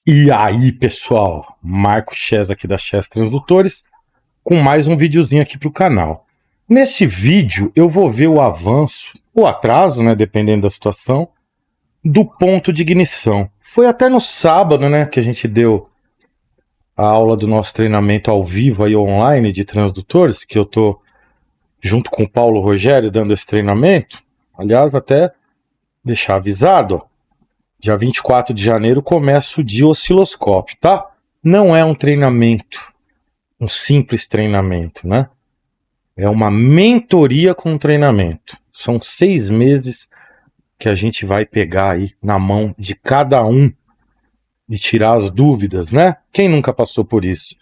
E aí, pessoal, Marco Chess aqui da Chess Transdutores, com mais um videozinho aqui para o canal. Nesse vídeo eu vou ver o avanço, ou atraso, né, dependendo da situação, do ponto de ignição. Foi até no sábado, né, que a gente deu a aula do nosso treinamento ao vivo aí online de transdutores, que eu tô junto com o Paulo Rogério dando esse treinamento. Aliás, até deixar avisado, ó. Dia 24 de janeiro começa o de osciloscópio, tá? Não é um treinamento, um simples treinamento, né? É uma mentoria com treinamento. São 6 meses que a gente vai pegar aí na mão de cada um e tirar as dúvidas, né? Quem nunca passou por isso?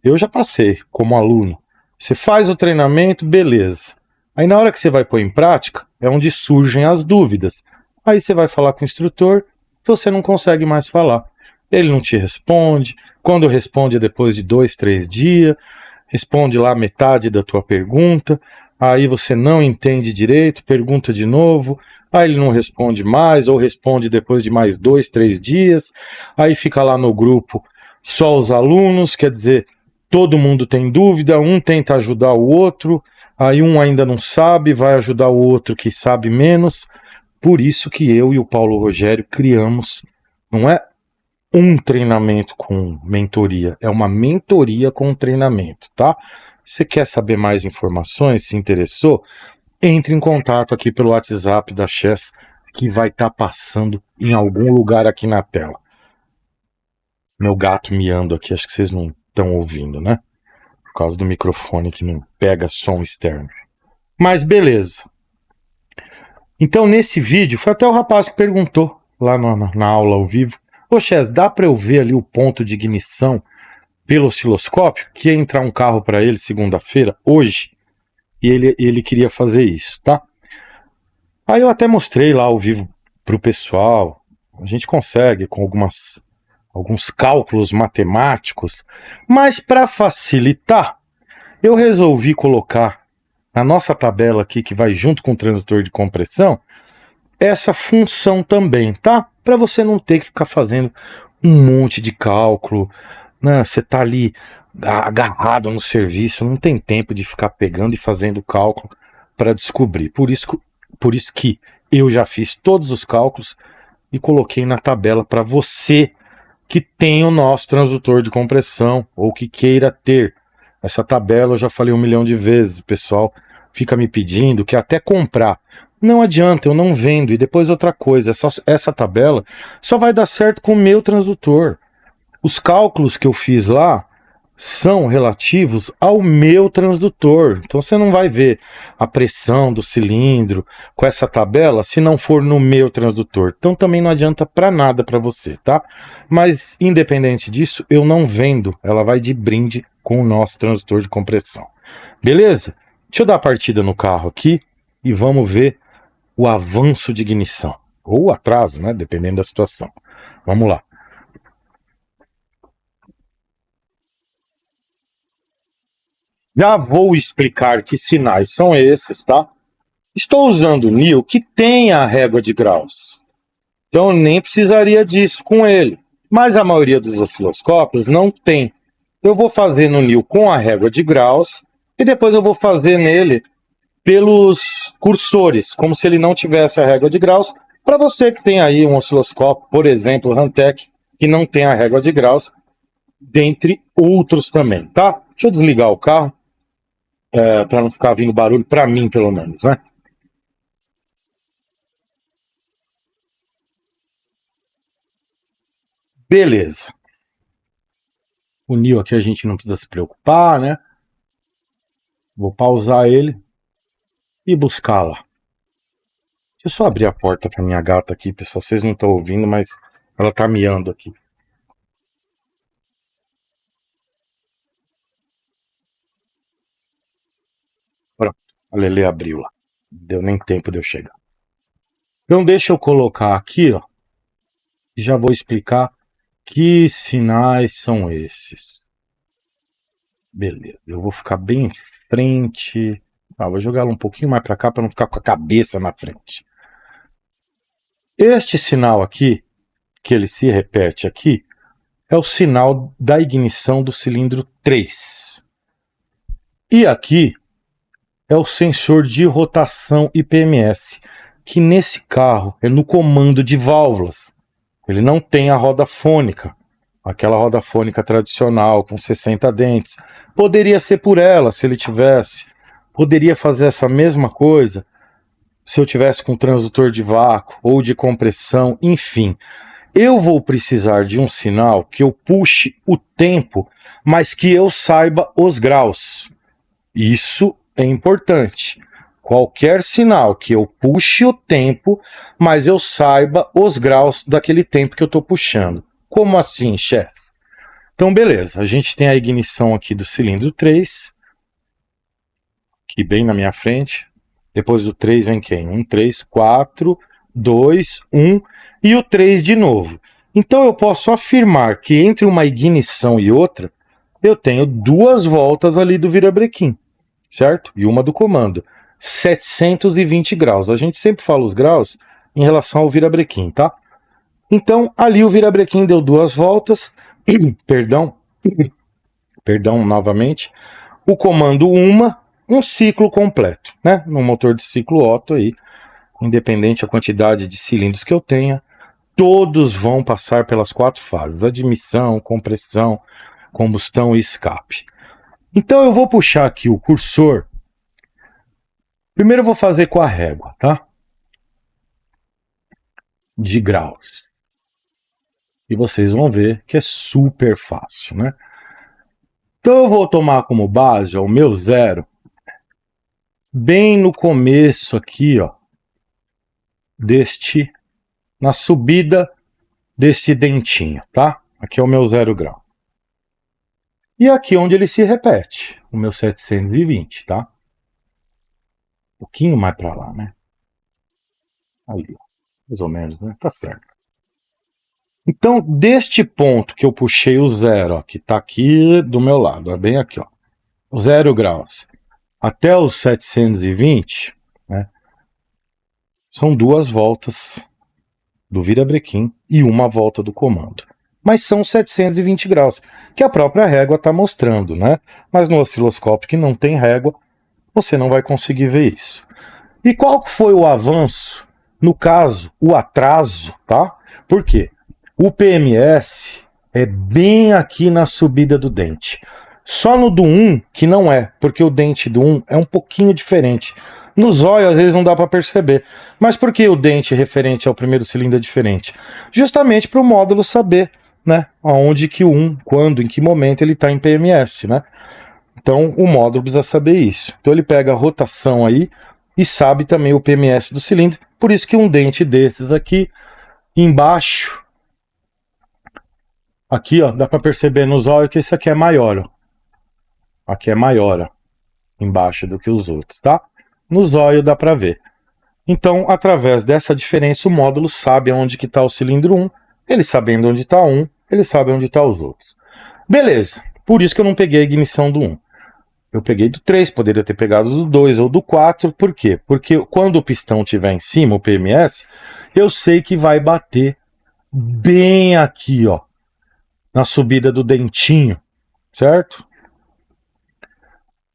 Eu já passei como aluno. Você faz o treinamento, beleza. Aí na hora que você vai pôr em prática, é onde surgem as dúvidas. Aí você vai falar com o instrutor, você não consegue mais falar. Ele não te responde. Quando responde é depois de 2, 3 dias. Responde lá metade da tua pergunta. Aí você não entende direito, pergunta de novo. Aí ele não responde mais, ou responde depois de mais 2, 3 dias. Aí fica lá no grupo só os alunos, quer dizer, todo mundo tem dúvida, um tenta ajudar o outro, aí um ainda não sabe, vai ajudar o outro que sabe menos. Por isso que eu e o Paulo Rogério criamos, não é um treinamento com mentoria, é uma mentoria com treinamento, tá? Você quer saber mais informações, se interessou? Entre em contato aqui pelo WhatsApp da Chess, que vai estar passando em algum lugar aqui na tela. Meu gato miando aqui, acho que vocês não estão ouvindo, né? Por causa do microfone que não pega som externo. Mas beleza. Então nesse vídeo, foi até o rapaz que perguntou lá na aula ao vivo: ô Chess, dá para eu ver ali o ponto de ignição pelo osciloscópio? Que ia entrar um carro para ele segunda-feira, hoje, e ele queria fazer isso, tá? Aí eu até mostrei lá ao vivo pro pessoal. A gente consegue com alguns cálculos matemáticos, mas para facilitar, eu resolvi colocar na nossa tabela aqui, que vai junto com o transdutor de compressão, essa função também, tá? Para você não ter que ficar fazendo um monte de cálculo, né? Você tá ali agarrado no serviço, não tem tempo de ficar pegando e fazendo cálculo para descobrir. Por isso que eu já fiz todos os cálculos e coloquei na tabela para você que tem o nosso transdutor de compressão ou que queira ter. Essa tabela eu já falei 1 milhão de vezes, o pessoal fica me pedindo que até comprar. Não adianta, eu não vendo. E depois outra coisa, essa tabela só vai dar certo com o meu transdutor. Os cálculos que eu fiz lá são relativos ao meu transdutor. Então você não vai ver a pressão do cilindro com essa tabela se não for no meu transdutor. Então também não adianta para nada para você, tá? Mas independente disso, eu não vendo. Ela vai de brinde com o nosso transdutor de compressão. Beleza? Deixa eu dar a partida no carro aqui e vamos ver o avanço de ignição. Ou atraso, né? Dependendo da situação. Vamos lá. Já vou explicar que sinais são esses, tá? Estou usando o NIL que tem a régua de graus. Então eu nem precisaria disso com ele. Mas a maioria dos osciloscópios não tem. Eu vou fazer no NIL com a régua de graus e depois eu vou fazer nele pelos cursores, como se ele não tivesse a régua de graus. Para você que tem aí um osciloscópio, por exemplo, o Hantek, que não tem a régua de graus, dentre outros também, tá? Deixa eu desligar o carro. Para não ficar vindo barulho, para mim pelo menos, né? Beleza. O NIL aqui a gente não precisa se preocupar, né? Vou pausar ele e buscar lá. Deixa eu só abrir a porta para minha gata aqui, pessoal. Vocês não estão ouvindo, mas ela tá miando aqui. Pronto, a Lele abriu lá. Não deu nem tempo de eu chegar. Então deixa eu colocar aqui, ó, e já vou explicar que sinais são esses. Beleza, eu vou ficar bem em frente. Vou jogar ela um pouquinho mais para cá para não ficar com a cabeça na frente. Este sinal aqui, que ele se repete aqui, é o sinal da ignição do cilindro 3. E aqui é o sensor de rotação IPMS, que nesse carro é no comando de válvulas. Ele não tem a roda fônica, aquela roda fônica tradicional com 60 dentes. Poderia ser por ela, se ele tivesse. Poderia fazer essa mesma coisa se eu tivesse com transdutor de vácuo ou de compressão, enfim. Eu vou precisar de um sinal que eu puxe o tempo, mas que eu saiba os graus. Isso é importante. Qualquer sinal que eu puxe o tempo, mas eu saiba os graus daquele tempo que eu estou puxando. Como assim, Chess? Então, beleza. A gente tem a ignição aqui do cilindro 3, aqui bem na minha frente. Depois do 3 vem quem? 1, 3, 4, 2, 1 e o 3 de novo. Então eu posso afirmar que entre uma ignição e outra, eu tenho 2 voltas ali do virabrequim, certo? E uma do comando. 720 graus. A gente sempre fala os graus em relação ao virabrequim, tá? Então ali o virabrequim deu 2 voltas, perdão novamente, o comando um ciclo completo, né? No motor de ciclo Otto aí, independente da quantidade de cilindros que eu tenha, todos vão passar pelas 4 fases: admissão, compressão, combustão e escape. Então eu vou puxar aqui o cursor. Primeiro eu vou fazer com a régua, tá? De graus. E vocês vão ver que é super fácil, né? Então eu vou tomar como base, ó, o meu 0, bem no começo aqui, ó, na subida desse dentinho, tá? Aqui é o meu 0 grau. E aqui onde ele se repete, o meu 720, tá? Um pouquinho mais para lá, né? Ali, ó, mais ou menos, né? Tá certo. Então, deste ponto que eu puxei o 0, ó, que tá aqui do meu lado, é bem aqui, ó, 0 graus, até os 720, né? São 2 voltas do virabrequim e uma volta do comando. Mas são 720 graus, que a própria régua está mostrando, né? Mas no osciloscópio que não tem régua, você não vai conseguir ver isso. E qual foi o avanço? No caso, o atraso, tá? Por quê? O PMS é bem aqui na subida do dente. Só no do 1 que não é, porque o dente do 1 é um pouquinho diferente. No zóio, às vezes, não dá para perceber. Mas por que o dente referente ao primeiro cilindro é diferente? Justamente para o módulo saber, né, aonde que o 1, quando, em que momento ele está em PMS, né? Então, o módulo precisa saber isso. Então, ele pega a rotação aí e sabe também o PMS do cilindro. Por isso que um dente desses aqui, embaixo, aqui, ó, dá para perceber no zóio que esse aqui é maior, ó. Aqui é maior, ó, embaixo do que os outros, tá? No zóio dá para ver. Então, através dessa diferença, o módulo sabe onde que está o cilindro 1, ele sabendo onde está um, ele sabe onde está os outros. Beleza, por isso que eu não peguei a ignição do 1. Eu peguei do 3, poderia ter pegado do 2 ou do 4, por quê? Porque quando o pistão estiver em cima, o PMS, eu sei que vai bater bem aqui, ó, na subida do dentinho, certo?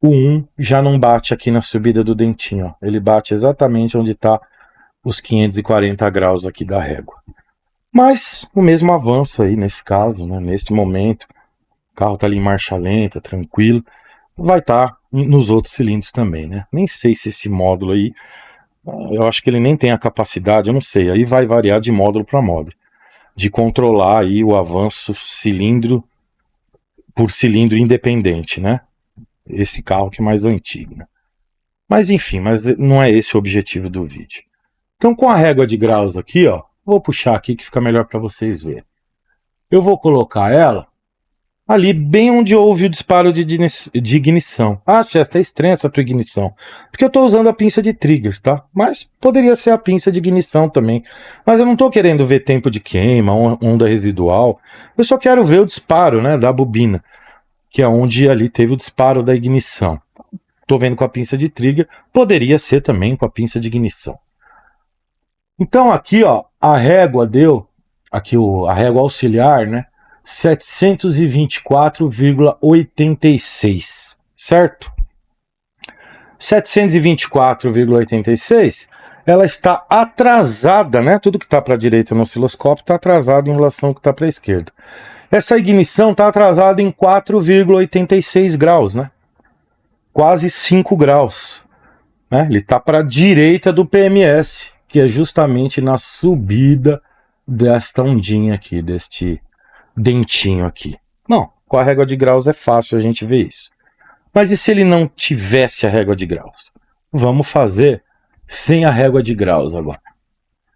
O 1 já não bate aqui na subida do dentinho, ó. Ele bate exatamente onde está os 540 graus aqui da régua. Mas o mesmo avanço aí nesse caso, né? Neste momento, o carro está ali em marcha lenta, tranquilo, vai estar nos outros cilindros também, né? Nem sei se esse módulo aí, eu acho que ele nem tem a capacidade, eu não sei, aí vai variar de módulo para módulo, de controlar aí o avanço cilindro por cilindro independente, né? Esse carro que é mais antigo, né? Mas enfim, mas não é esse o objetivo do vídeo. Então, com a régua de graus aqui, ó, vou puxar aqui que fica melhor para vocês verem. Eu vou colocar ela ali bem onde houve o disparo de ignição. Ah, Chester, é estranha essa tua ignição. Porque eu estou usando a pinça de trigger, tá? Mas poderia ser a pinça de ignição também. Mas eu não estou querendo ver tempo de queima, onda residual. Eu só quero ver o disparo, né, da bobina, que é onde ali teve o disparo da ignição. Estou vendo com a pinça de trigger, poderia ser também com a pinça de ignição. Então aqui, ó, a régua deu, aqui a régua auxiliar, né, 724,86, certo? 724,86, ela está atrasada, né? Tudo que está para a direita no osciloscópio está atrasado em relação ao que está para a esquerda. Essa ignição está atrasada em 4,86 graus, né? Quase 5 graus. Né? Ele está para a direita do PMS, que é justamente na subida desta ondinha aqui, deste dentinho aqui. Bom, com a régua de graus é fácil a gente ver isso. Mas e se ele não tivesse a régua de graus? Vamos fazer sem a régua de graus agora.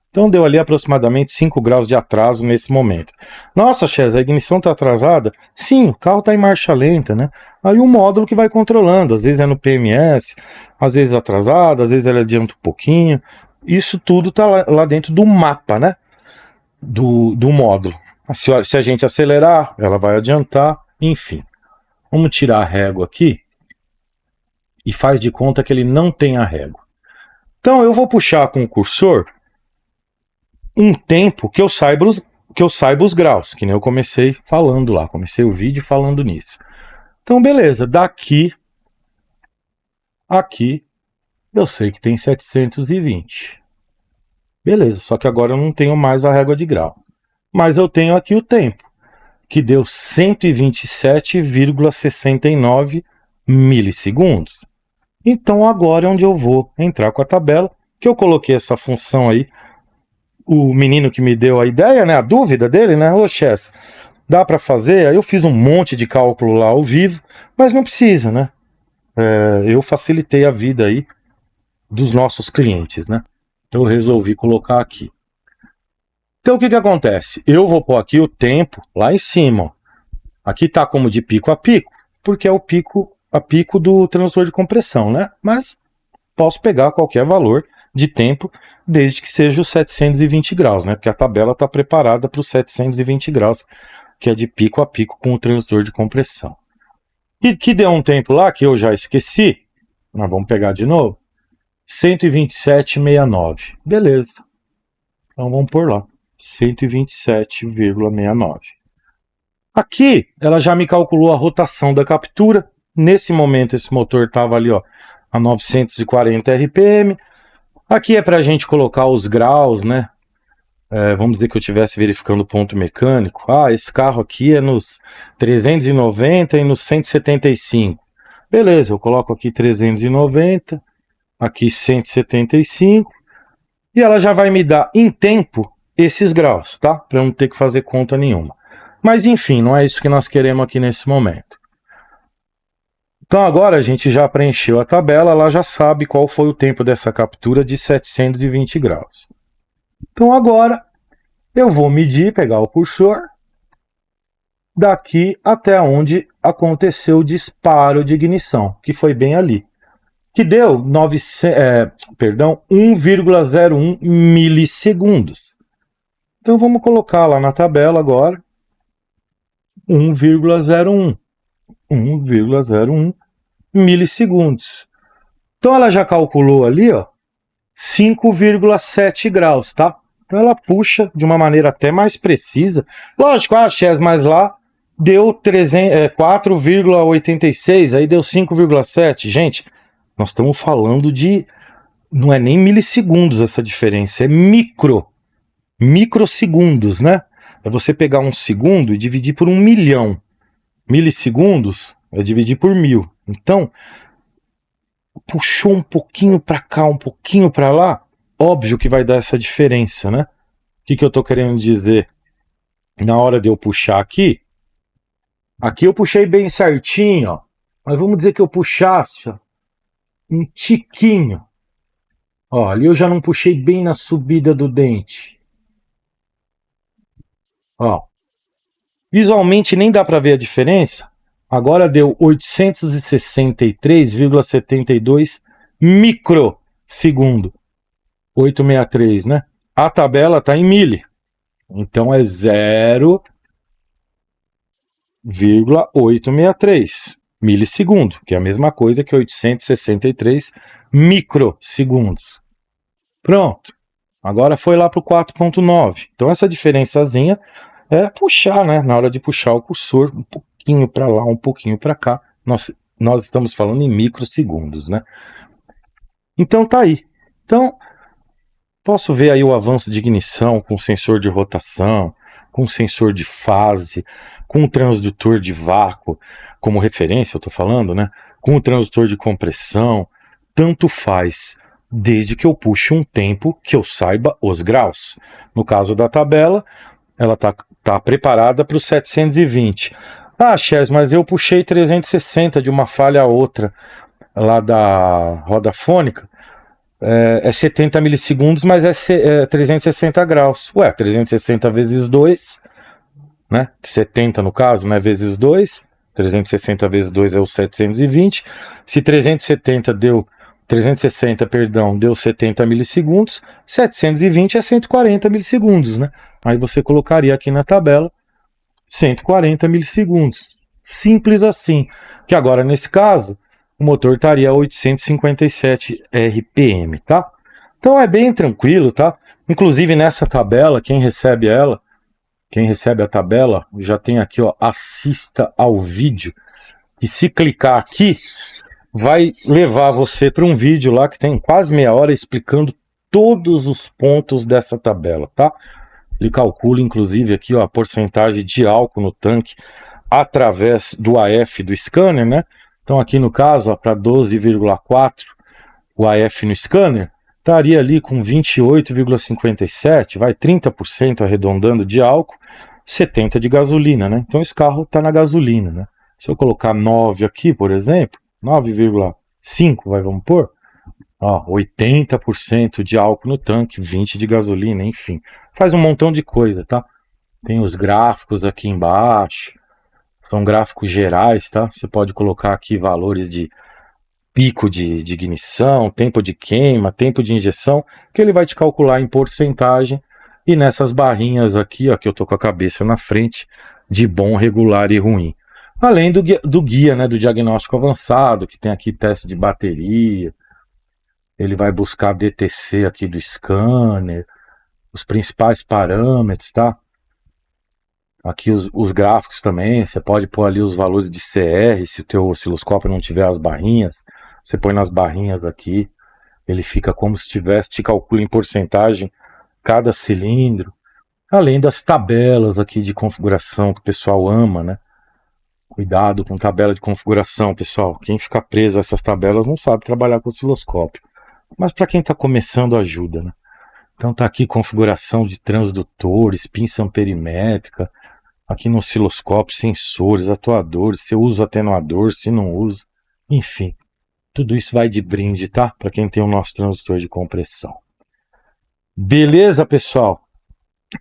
Então deu ali aproximadamente 5 graus de atraso nesse momento. Nossa, Chess, a ignição está atrasada? Sim, o carro está em marcha lenta, né? Aí o módulo que vai controlando, às vezes é no PMS, às vezes atrasado, às vezes ele adianta um pouquinho. Isso tudo está lá dentro do mapa, né? Do módulo. Se a gente acelerar, ela vai adiantar, enfim. Vamos tirar a régua aqui e faz de conta que ele não tem a régua. Então eu vou puxar com o cursor um tempo que eu saiba os graus, que nem eu comecei falando lá, comecei o vídeo falando nisso. Então beleza, daqui aqui eu sei que tem 720. Beleza, só que agora eu não tenho mais a régua de grau. Mas eu tenho aqui o tempo, que deu 127,69 milissegundos. Então agora é onde eu vou entrar com a tabela, que eu coloquei essa função aí. O menino que me deu a ideia, né, a dúvida dele, né, ô Chess, dá para fazer? Aí eu fiz um monte de cálculo lá ao vivo, mas não precisa, né? Eu facilitei a vida aí dos nossos clientes, né? Então eu resolvi colocar aqui. Então o que acontece? Eu vou pôr aqui o tempo lá em cima, ó. Aqui tá como de pico a pico, porque é o pico a pico do transdutor de compressão, né? Mas posso pegar qualquer valor de tempo, desde que seja os 720 graus, né? Porque a tabela está preparada para os 720 graus, que é de pico a pico com o transdutor de compressão. E que deu um tempo lá, que eu já esqueci, nós vamos pegar de novo, 127,69. Beleza. Então vamos pôr lá, 127,69. Aqui, ela já me calculou a rotação da captura. Nesse momento, esse motor estava ali, ó, a 940 RPM. Aqui é para a gente colocar os graus, né? Vamos dizer que eu estivesse verificando o ponto mecânico. Ah, esse carro aqui é nos 390 e nos 175. Beleza, eu coloco aqui 390, aqui 175. E ela já vai me dar em tempo esses graus, tá? Para eu não ter que fazer conta nenhuma. Mas enfim, não é isso que nós queremos aqui nesse momento. Então agora a gente já preencheu a tabela, ela já sabe qual foi o tempo dessa captura de 720 graus. Então agora eu vou medir, pegar o cursor, daqui até onde aconteceu o disparo de ignição, que foi bem ali, que deu 1,01 milissegundos. Então vamos colocar lá na tabela agora 1,01 milissegundos. Então ela já calculou ali, ó, 5,7 graus, tá? Então ela puxa de uma maneira até mais precisa. Lógico, a Chess mais lá deu 4,86, aí deu 5,7. Gente, nós estamos falando de... não é nem milissegundos essa diferença, é microsegundos, né? É você pegar um segundo e dividir por 1 milhão. Milissegundos é dividir por 1000. Então, puxou um pouquinho para cá, um pouquinho para lá, óbvio que vai dar essa diferença, né? O que eu estou querendo dizer? Na hora de eu puxar aqui eu puxei bem certinho, ó, mas vamos dizer que eu puxasse, ó, um tiquinho. Ó, ali eu já não puxei bem na subida do dente. Ó, visualmente nem dá para ver a diferença. Agora deu 863,72 microsegundo. 863, né? A tabela está em mili. Então é 0,863 milissegundo, que é a mesma coisa que 863 microsegundos. Pronto. Agora foi lá para o 4.9. Então essa diferençazinha é puxar, né? Na hora de puxar o cursor, um pouquinho para lá, um pouquinho para cá. Nós estamos falando em microsegundos, né? Então tá aí. Então, posso ver aí o avanço de ignição com sensor de rotação, com sensor de fase, com o transdutor de vácuo, como referência eu estou falando, né? Com o transdutor de compressão, tanto faz, desde que eu puxe um tempo que eu saiba os graus. No caso da tabela, ela tá preparada para o 720. Ah, Chess, mas eu puxei 360 de uma falha a outra lá da roda fônica. É 70 milissegundos, mas é 360 graus. Ué, 360 vezes 2, né? 70 no caso, né? Vezes 2. 360 vezes 2 é o 720. Se 360, perdão, deu 70 milissegundos, 720 é 140 milissegundos, né? Aí você colocaria aqui na tabela 140 milissegundos. Simples assim. Que agora, nesse caso, o motor estaria a 857 RPM, tá? Então é bem tranquilo, tá? Inclusive nessa tabela, quem recebe a tabela, já tem aqui, ó, assista ao vídeo. E se clicar aqui, vai levar você para um vídeo lá que tem quase meia hora explicando todos os pontos dessa tabela, tá? Ele calcula, inclusive, aqui, ó, a porcentagem de álcool no tanque através do AF do scanner, né? Então, aqui no caso, para 12,4, o AF no scanner estaria ali com 28,57, vai 30% arredondando de álcool, 70% de gasolina, né? Então, esse carro está na gasolina, né? Se eu colocar 9 aqui, por exemplo, 9,5, vamos pôr, ó, 80% de álcool no tanque, 20% de gasolina, enfim. Faz um montão de coisa, tá? Tem os gráficos aqui embaixo, são gráficos gerais, tá? Você pode colocar aqui valores de pico de ignição, tempo de queima, tempo de injeção, que ele vai te calcular em porcentagem. E nessas barrinhas aqui, ó, que eu tô com a cabeça na frente, de bom, regular e ruim. Além do guia, né, do diagnóstico avançado, que tem aqui teste de bateria. Ele vai buscar DTC aqui do scanner, os principais parâmetros, tá? Aqui os gráficos também, você pode pôr ali os valores de CR, se o teu osciloscópio não tiver as barrinhas, você põe nas barrinhas aqui, ele fica como se tivesse, te calcula em porcentagem cada cilindro, além das tabelas aqui de configuração que o pessoal ama, né? Cuidado com tabela de configuração, pessoal. Quem fica preso a essas tabelas não sabe trabalhar com osciloscópio. Mas para quem está começando, ajuda, né? Então tá aqui configuração de transdutores, pinça amperimétrica, aqui no osciloscópio, sensores, atuadores, se eu uso atenuador, se não uso, enfim. Tudo isso vai de brinde, tá? Para quem tem o nosso transdutor de compressão. Beleza, pessoal?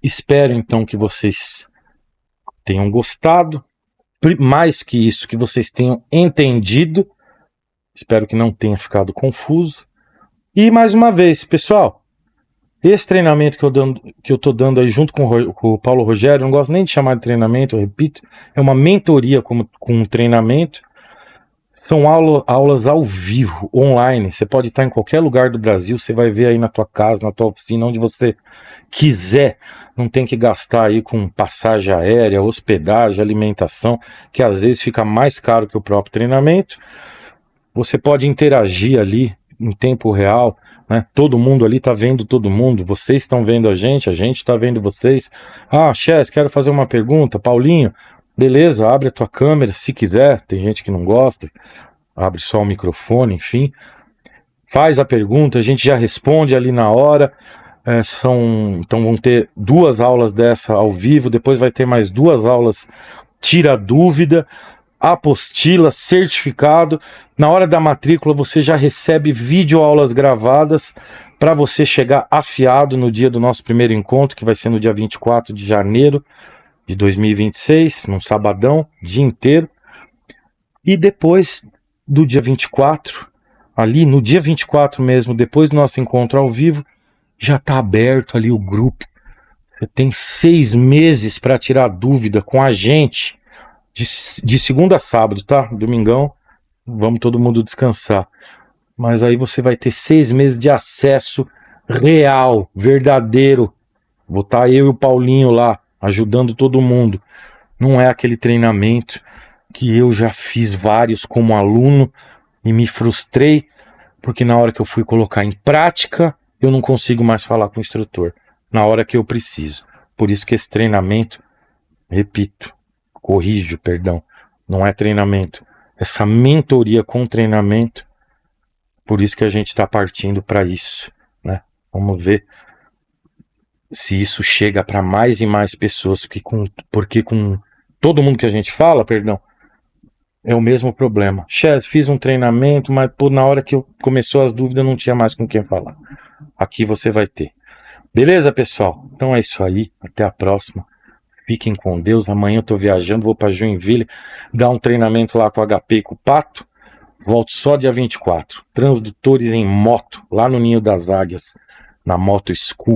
Espero então que vocês tenham gostado. Mais que isso, que vocês tenham entendido. Espero que não tenha ficado confuso. E mais uma vez, pessoal, esse treinamento que eu estou dando aí junto com o Paulo Rogério, eu não gosto nem de chamar de treinamento, eu repito, é uma mentoria com um treinamento. São aulas ao vivo, online. Você pode estar em qualquer lugar do Brasil, você vai ver aí na tua casa, na tua oficina, onde você quiser. Não tem que gastar aí com passagem aérea, hospedagem, alimentação, que às vezes fica mais caro que o próprio treinamento. Você pode interagir ali em tempo real, né? Todo mundo ali está vendo todo mundo, vocês estão vendo a gente está vendo vocês. Ah, Chess, quero fazer uma pergunta. Paulinho, beleza, abre a tua câmera se quiser, tem gente que não gosta, abre só o microfone, enfim. Faz a pergunta, a gente já responde ali na hora. Então vão ter 2 aulas dessa ao vivo, depois vai ter mais 2 aulas tira dúvida, apostila, certificado. Na hora da matrícula você já recebe videoaulas gravadas para você chegar afiado no dia do nosso primeiro encontro, que vai ser no dia 24 de janeiro de 2026, num sabadão, dia inteiro. E depois do dia 24, ali no dia 24 mesmo, depois do nosso encontro ao vivo, já está aberto ali o grupo. Você tem 6 meses para tirar dúvida com a gente, de segunda a sábado, tá? Domingão, vamos todo mundo descansar. Mas aí você vai ter 6 meses de acesso real, verdadeiro. Vou estar eu e o Paulinho lá, ajudando todo mundo. Não é aquele treinamento que eu já fiz vários como aluno e me frustrei, porque na hora que eu fui colocar em prática, eu não consigo mais falar com o instrutor, na hora que eu preciso. Por isso que esse treinamento, perdão, não é treinamento. Essa mentoria com treinamento, por isso que a gente está partindo para isso, né? Vamos ver se isso chega para mais e mais pessoas, porque com todo mundo que a gente fala, é o mesmo problema. Chaz, fiz um treinamento, mas na hora que começou as dúvidas não tinha mais com quem falar. Aqui você vai ter. Beleza, pessoal? Então é isso aí. Até a próxima. Fiquem com Deus. Amanhã eu tô viajando, vou para Joinville dar um treinamento lá com o HP e com o Pato. Volto só dia 24. Transdutores em moto, lá no Ninho das Águias, na Moto School.